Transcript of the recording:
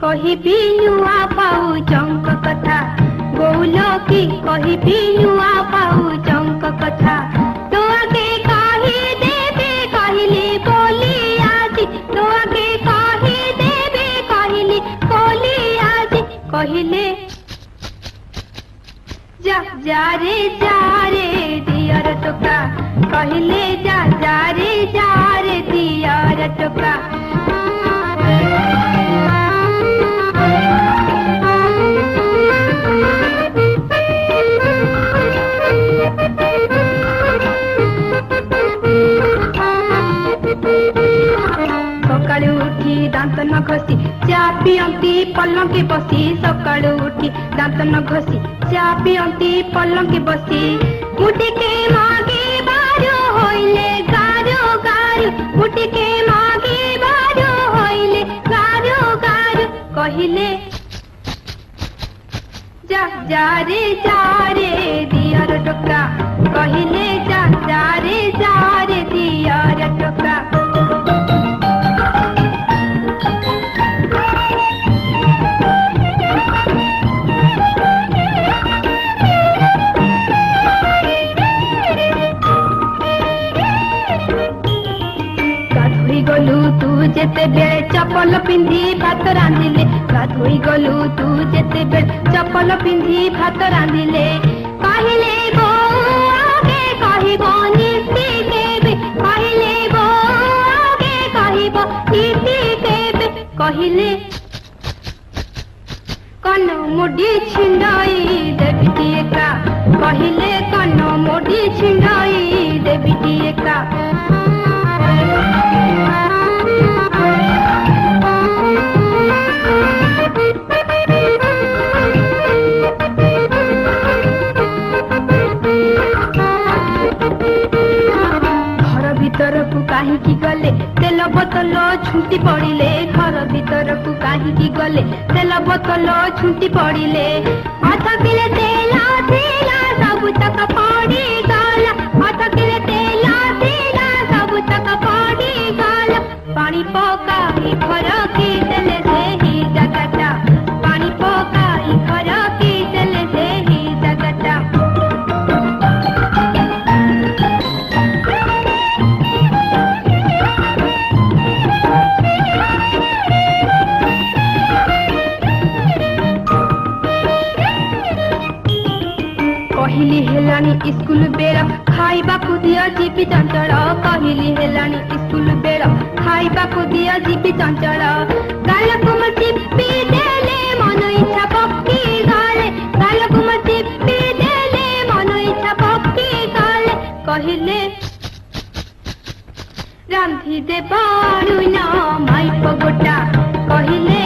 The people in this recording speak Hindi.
कहिबी नुआ पाउचंक कथा गौल की कहिबी नुआ पाउचंक कथा तो आगे कही देबे कहली बोली आज तो आगे कही देबे कहली बोली आज कहले जा जा रे दियर टोका कहले जा रे दियर टोका सकाळु उठी दांत न घसी चा पियंती पलंके बसी सकाळु उठी दांत न घसी चा पियंती पलंके बसी मुटिके मागे बारो होइले गारो गारो मुटिके मागे बारो होइले गारो गारो कहिले जा रे दियर टोका कहिले जा रे दियर टोका गलु तू जेते बेले चपल पिंधी भात रांधिले गाधोई गलु तू जेते बेले चपल पिंधी भात रांधिले कहले बो आगे कहिबो नीति केबे कहले बो आगे कहिबो नीति केबे कहले कन मुडी छिंडाई देबी एका कहले कन मुडी छिंडाई देबी एका काहीकि गले तेल बोतल छुंटी पड़िले घर भीतर को काहीकि गले तेल बोतल छुंटी पड़िले अध किले तेल थिला सब तक पड़ी गला अध किले तेल थिला सब तक पड़ी गला पानी पकाई घर की देले से ही जगटा पानी पकाई घर की देले से ही जगटा कहली हेलानी स्कूल बेरा खाइबा को दिया जीपी चंचल कहली हेलानी स्कूल बेरा खाइबा को दिया जीपी चंचल गाल कुम चिप्पी देले मन इच्छा पक्की गाले गाल कुम चिप्पी देले मन इच्छा पक्की गाले कहले रांधी दे बाणु ना माइप गोटा कहले